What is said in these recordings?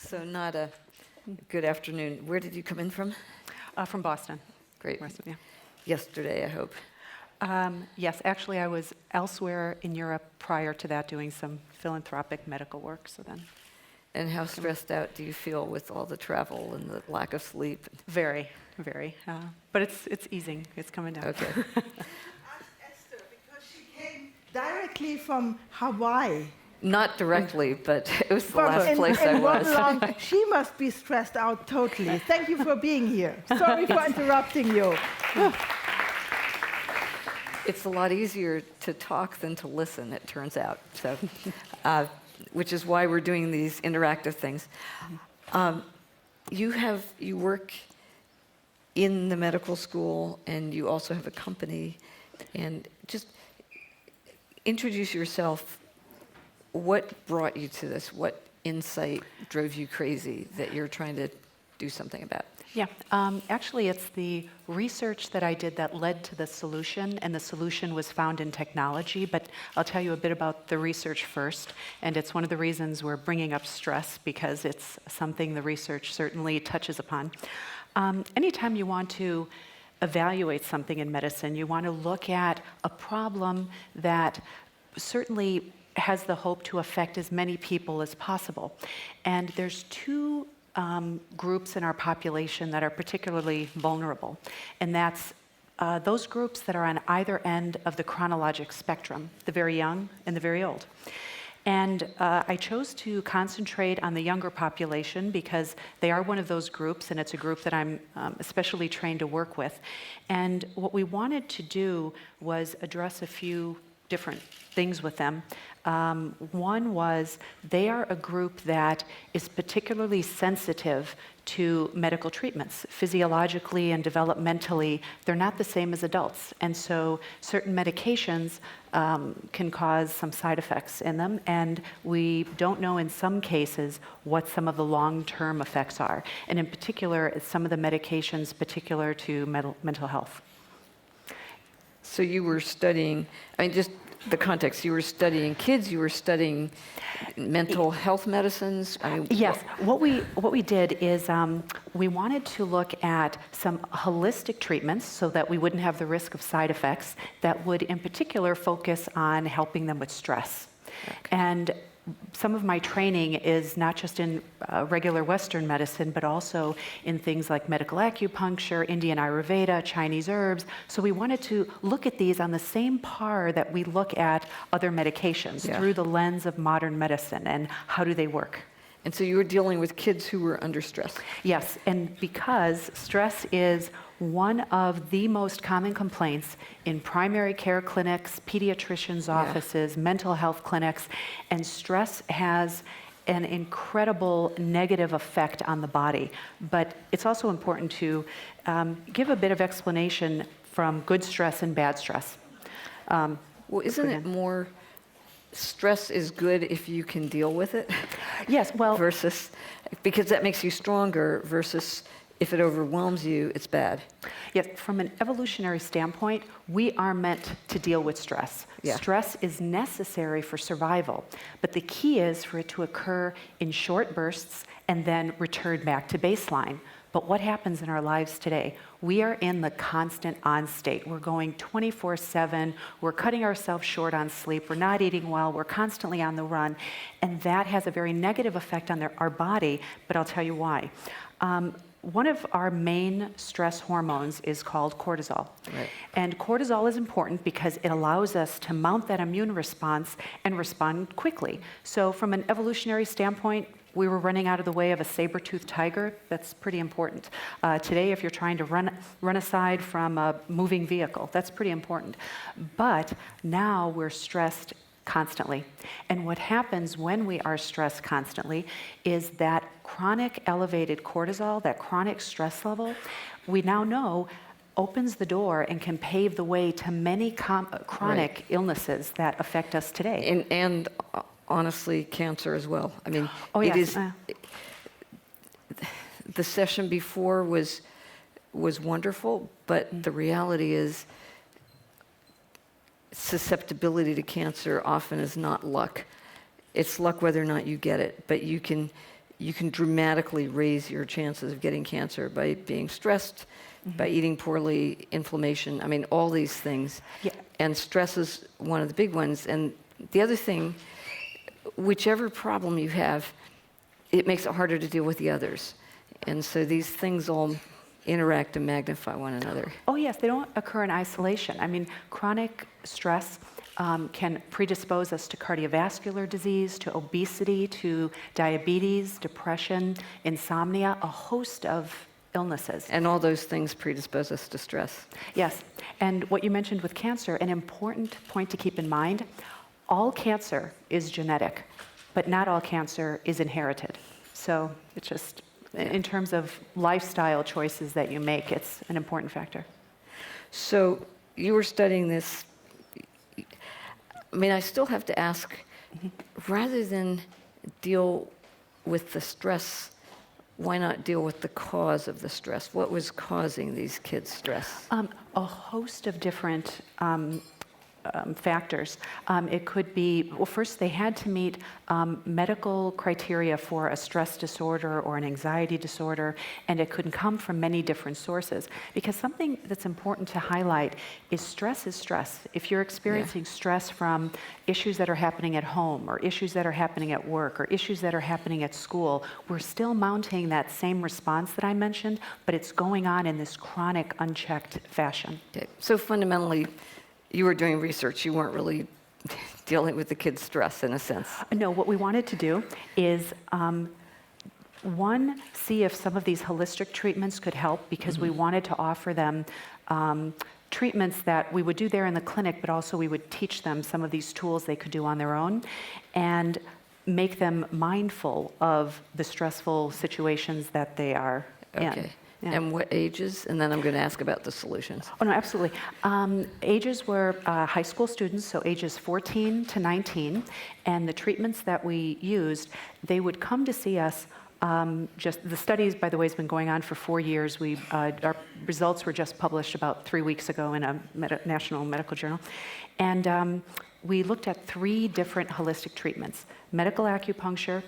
So not a good afternoon. Where did you come in from? From Boston. Great. Yeah. Yesterday, I hope. Yes, actually I was elsewhere in Europe prior to that doing some philanthropic medical work, so then. And how stressed out do you feel with all the travel and the lack of sleep? Very, very. But it's easing. It's coming down. Okay. Ask Esther, because she came directly from Hawaii. Not directly, but it was the last place I was. She must be stressed out totally. Thank you for being here. Sorry for interrupting you. It's a lot easier to talk than to listen, it turns out. So, which is why we're doing these interactive things. You work in the medical school, and you also have a company. And just introduce yourself. What brought you to this? What insight drove you crazy that you're trying to do something about? Yeah, actually it's the research that I did that led to the solution, and the solution was found in technology, but I'll tell you a bit about the research first, and it's one of the reasons we're bringing up stress, because it's something the research certainly touches upon. Anytime you want to evaluate something in medicine, you want to look at a problem that certainly has the hope to affect as many people as possible. And there's two groups in our population that are particularly vulnerable, and that's those groups that are on either end of the chronologic spectrum, the very young and the very old. And I chose to concentrate on the younger population because they are one of those groups, and it's a group that I'm especially trained to work with. And what we wanted to do was address a few different things with them. One was they are a group that is particularly sensitive to medical treatments. Physiologically and developmentally, they're not the same as adults. And so certain medications can cause some side effects in them, and we don't know in some cases what some of the long-term effects are. And in particular, some of the medications particular to mental health. So you were studying, just the context, you were studying kids, you were studying mental health medicines? Yes, what we did is we wanted to look at some holistic treatments so that we wouldn't have the risk of side effects that would in particular focus on helping them with stress. Okay. And some of my training is not just in regular Western medicine, but also in things like medical acupuncture, Indian Ayurveda, Chinese herbs. So we wanted to look at these on the same par that we look at other medications through the lens of modern medicine and how do they work. And so you were dealing with kids who were under stress. Yes, and because stress is one of the most common complaints in primary care clinics, pediatricians' offices, mental health clinics, and stress has an incredible negative effect on the body. But it's also important to give a bit of explanation from good stress and bad stress. Well, isn't it more stress is good if you can deal with it? Yes, well, versus, because that makes you stronger, versus if it overwhelms you, it's bad. Yes, from an evolutionary standpoint, we are meant to deal with stress. Yeah. Stress is necessary for survival, but the key is for it to occur in short bursts and then return back to baseline. But what happens in our lives today? We are in the constant on state. We're going 24/7. We're cutting ourselves short on sleep. We're not eating well. We're constantly on the run. And that has a very negative effect on our body, but I'll tell you why. One of our main stress hormones is called cortisol. Right. And cortisol is important because it allows us to mount that immune response and respond quickly. So from an evolutionary standpoint, we were running out of the way of a saber-toothed tiger. That's pretty important. Today, if you're trying to run aside from a moving vehicle, that's pretty important. But now we're stressed constantly. And what happens when we are stressed constantly is that chronic elevated cortisol, that chronic stress level, we now know opens the door and can pave the way to many chronic illnesses that affect us today. And honestly, cancer as well. It is. The session before was wonderful, but the reality is susceptibility to cancer often is not luck. It's luck whether or not you get it, but you can you can dramatically raise your chances of getting cancer by being stressed, by eating poorly, inflammation, I mean, all these things. Yeah. And stress is one of the big ones. And the other thing, whichever problem you have, it makes it harder to deal with the others. And so these things all interact and magnify one another. Oh yes, they don't occur in isolation. I mean, chronic stress can predispose us to cardiovascular disease, to obesity, to diabetes, depression, insomnia, a host of illnesses. And all those things predispose us to stress. Yes, and what you mentioned with cancer, an important point to keep in mind, all cancer is genetic, but not all cancer is inherited. So it's just, in terms of lifestyle choices that you make, it's an important factor. So you were studying this. I mean, I still have to ask, rather than deal with the stress, why not deal with the cause of the stress? What was causing these kids' stress? A host of different factors. It could be, well, first they had to meet medical criteria for a stress disorder or an anxiety disorder, and it could come from many different sources. Because something that's important to highlight is stress is stress. If you're experiencing stress from issues that are happening at home, or issues that are happening at work, or issues that are happening at school, we're still mounting that same response that I mentioned, but it's going on in this chronic, unchecked fashion. Okay. So fundamentally, you were doing research. You weren't really dealing with the kids' stress in a sense. No, what we wanted to do is, one, see if some of these holistic treatments could help, because we wanted to offer them treatments that we would do there in the clinic, but also we would teach them some of these tools they could do on their own, and make them mindful of the stressful situations that they are in. Okay. Yeah. And what ages? And then I'm going to ask about the solutions. Oh, no, absolutely. Ages were high school students, so ages 14 to 19, and the treatments that we used, they would come to see us. Just the studies, by the way, has been going on for 4 years. Our results were just published about 3 weeks ago in a national medical journal, and we looked at 3 different holistic treatments: medical acupuncture,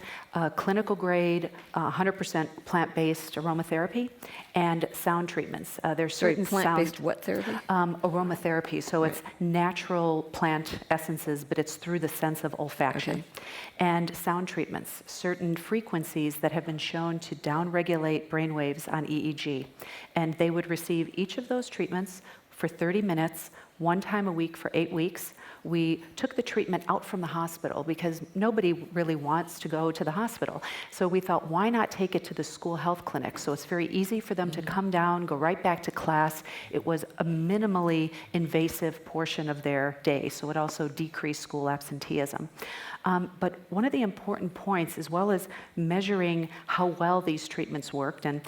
clinical grade, 100% plant-based aromatherapy, and sound treatments. There's certain plant-based what therapy? Aromatherapy. So it's natural plant essences, but it's through the sense of olfaction. Okay. And sound treatments, certain frequencies that have been shown to downregulate brain waves on EEG. And they would receive each of those treatments for 30 minutes, 1 time a week for 8 weeks. We took the treatment out from the hospital because nobody really wants to go to the hospital. So we thought, why not take it to the school health clinic? So it's very easy for them to come down, go right back to class. It was a minimally invasive portion of their day, so it also decreased school absenteeism. But one of the important points, as well as measuring how well these treatments worked, and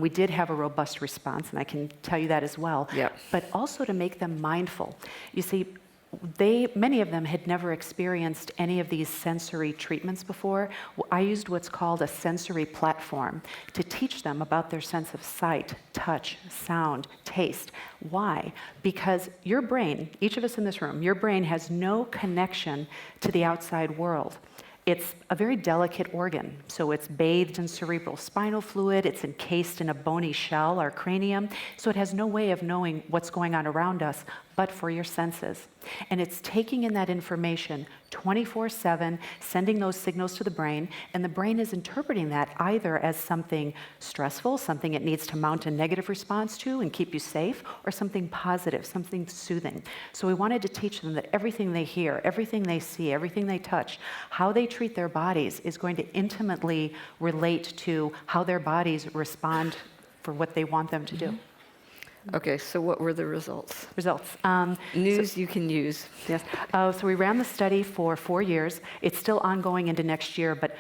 we did have a robust response, and I can tell you that as well, Yep. but also to make them mindful. You see, many of them had never experienced any of these sensory treatments before. I used what's called a sensory platform to teach them about their sense of sight, touch, sound, taste. Why? Because your brain, each of us in this room, your brain has no connection to the outside world. It's a very delicate organ, so it's bathed in cerebral spinal fluid, it's encased in a bony shell, our cranium, so it has no way of knowing what's going on around us but for your senses. And it's taking in that information 24/7, sending those signals to the brain, and the brain is interpreting that either as something stressful, something it needs to mount a negative response to and keep you safe, or something positive, something soothing. So we wanted to teach them that everything they hear, everything they see, everything they touch, how they treat their bodies is going to intimately relate to how their bodies respond for what they want them to do. Okay, so what were the results? Results. News you can use. Yes. So we ran the study for 4 years. It's still ongoing into next year, but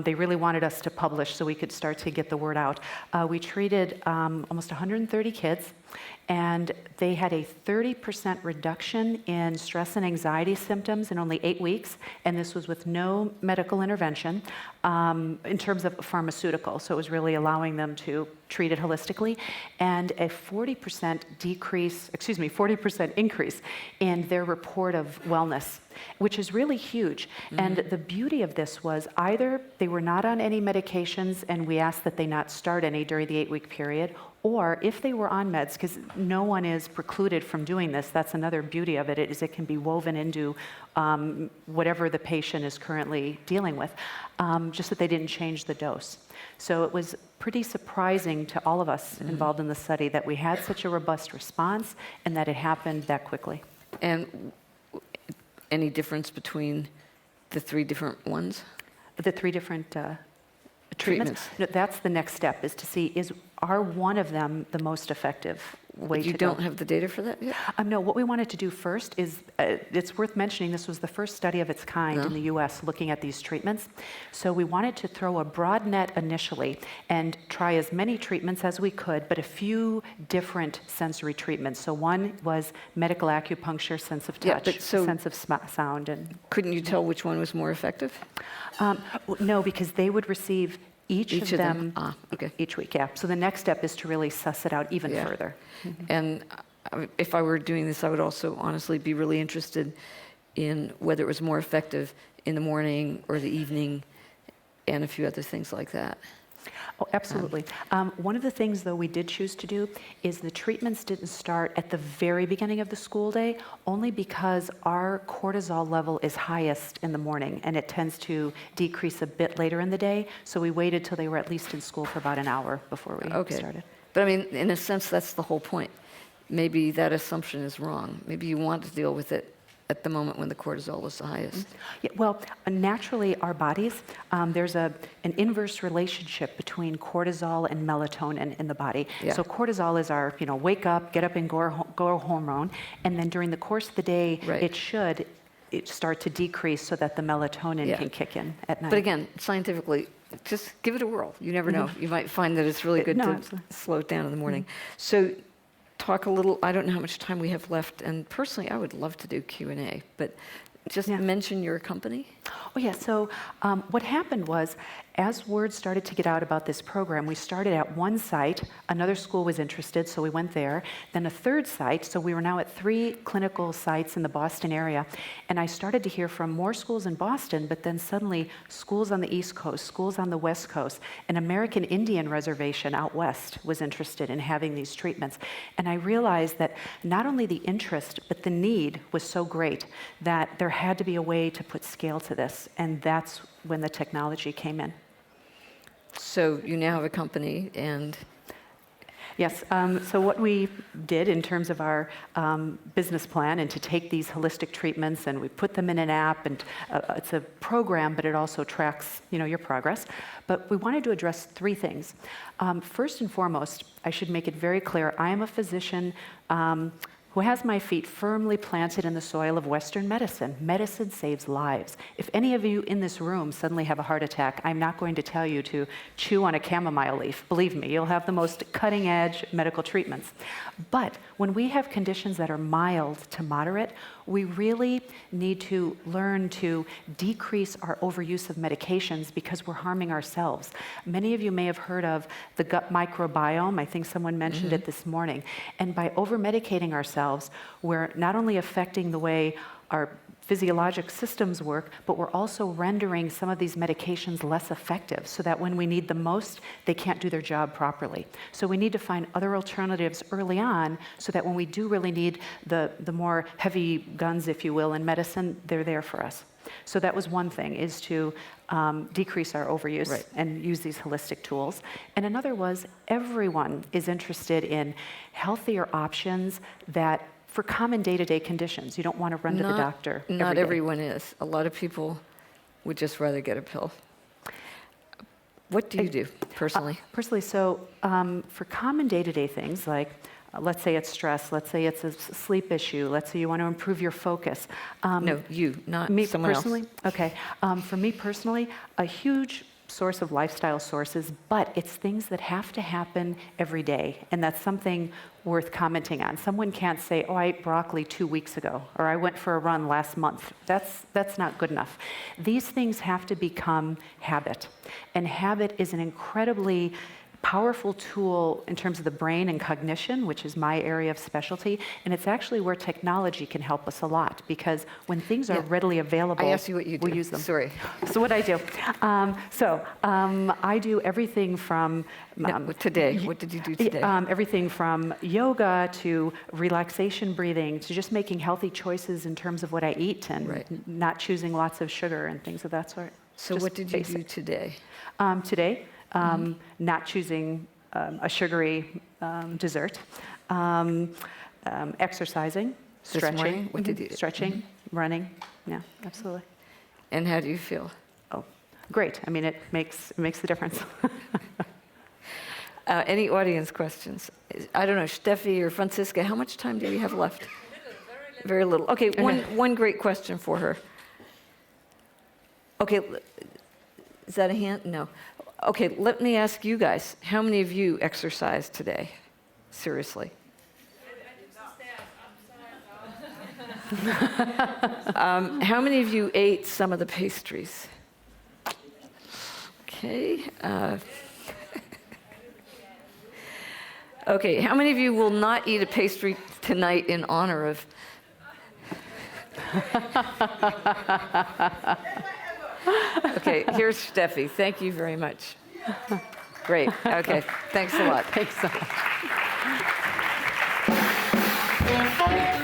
they really wanted us to publish so we could start to get the word out. We treated almost 130 kids, and they had a 30% reduction in stress and anxiety symptoms in only 8 weeks, and this was with no medical intervention in terms of pharmaceutical, so it was really allowing them to treat it holistically, and a 40% increase in their report of wellness which is really huge. And the beauty of this was either they were not on any medications and we asked that they not start any during the 8-week period, or if they were on meds, because no one is precluded from doing this, that's another beauty of it, is it can be woven into whatever the patient is currently dealing with, just that they didn't change the dose. So it was pretty surprising to all of us involved in the study that we had such a robust response and that it happened that quickly. And any difference between the 3 different ones? The 3 different treatments? No, that's the next step, is to see, are one of them the most effective way to go? You don't have the data for that yet? No, what we wanted to do first is, it's worth mentioning, this was the first study of its kind in the US looking at these treatments. So we wanted to throw a broad net initially and try as many treatments as we could, but a few different sensory treatments. So one was medical acupuncture, sense of touch, sense of sound. And couldn't you tell which one was more effective? No, because they would receive each of them okay. each week, yeah. So the next step is to really suss it out even further. And if I were doing this, I would also honestly be really interested in whether it was more effective in the morning or the evening and a few other things like that. Oh, absolutely. One of the things, though, we did choose to do is the treatments didn't start at the very beginning of the school day, only because our cortisol level is highest in the morning, and it tends to decrease a bit later in the day. So we waited till they were at least in school for about an hour before we started. But I mean, in a sense, that's the whole point. Maybe that assumption is wrong. Maybe you want to deal with it at the moment when the cortisol is the highest. Yeah, well, naturally, our bodies, there's an inverse relationship between cortisol and melatonin in the body. Yeah. So cortisol is our, wake up, get up and go hormone, and then during the course of the day, it should start to decrease so that the melatonin can kick in at night. But again, scientifically, just give it a whirl. You never know. You might find that it's really good to slow it down in the morning. So talk a little, I don't know how much time we have left, and personally, I would love to do Q&A, but just mention your company. Oh, yeah. So what happened was, as word started to get out about this program, we started at one site. Another school was interested, so we went there. Then a third site, so we were now at 3 clinical sites in the Boston area. And I started to hear from more schools in Boston, but then suddenly schools on the East Coast, schools on the West Coast, an American Indian reservation out west was interested in having these treatments. And I realized that not only the interest, but the need was so great that there had to be a way to put scale to this. And that's when the technology came in. So you now have a company, and yes. So what we did in terms of our business plan, and to take these holistic treatments and we put them in an app, and it's a program, but it also tracks, your progress. But we wanted to address 3 things. First and foremost, I should make it very clear, I am a physician who has my feet firmly planted in the soil of Western medicine. Medicine saves lives. If any of you in this room suddenly have a heart attack, I'm not going to tell you to chew on a chamomile leaf. Believe me, you'll have the most cutting-edge medical treatments. But when we have conditions that are mild to moderate, we really need to learn to decrease our overuse of medications because we're harming ourselves. Many of you may have heard of the gut microbiome. I think someone mentioned it this morning. And by over-medicating ourselves, we're not only affecting the way our physiologic systems work, but we're also rendering some of these medications less effective so that when we need them most, they can't do their job properly. So we need to find other alternatives early on so that when we do really need the more heavy guns, if you will, in medicine, they're there for us. So that was one thing, is to decrease our overuse and use these holistic tools. And another was, everyone is interested in healthier options that for common day-to-day conditions. You don't want to run to the doctor every Not day. everyone is. A lot of people would just rather get a pill. What do you do personally? Personally, so for common day-to-day things like, let's say it's stress, let's say it's a sleep issue, let's say you want to improve your focus. No, you, not me someone personally? else. Okay. For me personally, a huge source of lifestyle sources, but it's things that have to happen every day, and that's something worth commenting on. Someone can't say, oh, I ate broccoli 2 weeks ago, or I went for a run last month. That's not good enough. These things have to become habit, and habit is an incredibly powerful tool in terms of the brain and cognition, which is my area of specialty, and it's actually where technology can help us a lot, because when things are readily available, I asked you what you do. we use them. Sorry. So what I do? I do everything from Today, what did you do today? everything from yoga to relaxation breathing to just making healthy choices in terms of what I eat and not choosing lots of sugar and things of that sort. So Just what did you do basic. today? Today, not choosing a sugary dessert, exercising, This stretching. morning? What did you do? Stretching, running. Yeah, absolutely. And how do you feel? Oh, great. I mean, it makes the difference. Any audience questions? I don't know, Steffi or Francisca, how much time do we have left? Very little. Okay, one great question for her. Okay, is that a hand? No. Okay, let me ask you guys, how many of you exercised today? Seriously. How many of you ate some of the pastries? Okay. Okay, how many of you will not eat a pastry tonight in honor of? Okay, here's Steffi. Thank you very much. Great. Okay, thanks a lot. Thanks so much.